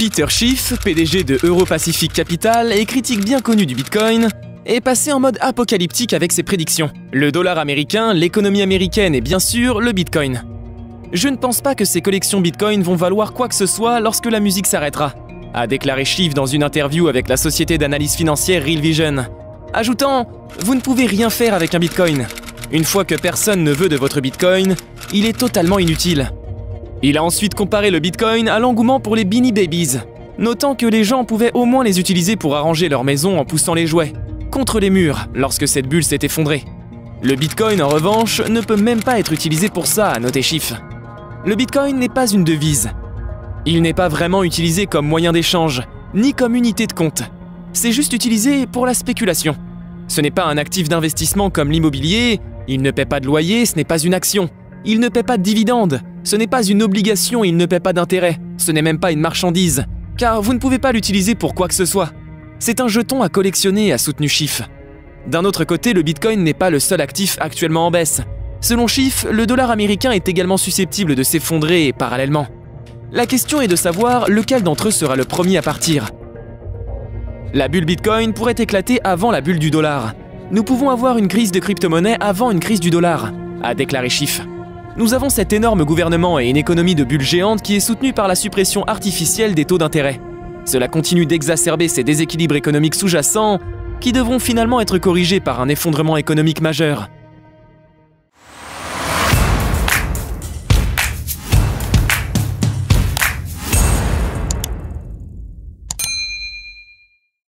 Peter Schiff, PDG de Euro-Pacific Capital et critique bien connu du Bitcoin, est passé en mode apocalyptique avec ses prédictions. Le dollar américain, l'économie américaine et bien sûr le Bitcoin. Je ne pense pas que ces collections Bitcoin vont valoir quoi que ce soit lorsque la musique s'arrêtera, a déclaré Schiff dans une interview avec la société d'analyse financière Real Vision, ajoutant « Vous ne pouvez rien faire avec un Bitcoin. Une fois que personne ne veut de votre Bitcoin, il est totalement inutile. » Il a ensuite comparé le Bitcoin à l'engouement pour les Beanie Babies, notant que les gens pouvaient au moins les utiliser pour arranger leur maison en poussant les jouets contre les murs lorsque cette bulle s'est effondrée. Le Bitcoin, en revanche, ne peut même pas être utilisé pour ça, a noté Schiff. Le Bitcoin n'est pas une devise. Il n'est pas vraiment utilisé comme moyen d'échange, ni comme unité de compte. C'est juste utilisé pour la spéculation. Ce n'est pas un actif d'investissement comme l'immobilier, il ne paie pas de loyer, ce n'est pas une action. Il ne paie pas de dividendes, ce n'est pas une obligation, il ne paie pas d'intérêt, ce n'est même pas une marchandise, car vous ne pouvez pas l'utiliser pour quoi que ce soit. C'est un jeton à collectionner, a soutenu Schiff. D'un autre côté, le Bitcoin n'est pas le seul actif actuellement en baisse. Selon Schiff, le dollar américain est également susceptible de s'effondrer parallèlement. La question est de savoir lequel d'entre eux sera le premier à partir. La bulle Bitcoin pourrait éclater avant la bulle du dollar. Nous pouvons avoir une crise de crypto-monnaie avant une crise du dollar, a déclaré Schiff. Nous avons cet énorme gouvernement et une économie de bulles géantes qui est soutenue par la suppression artificielle des taux d'intérêt. Cela continue d'exacerber ces déséquilibres économiques sous-jacents qui devront finalement être corrigés par un effondrement économique majeur.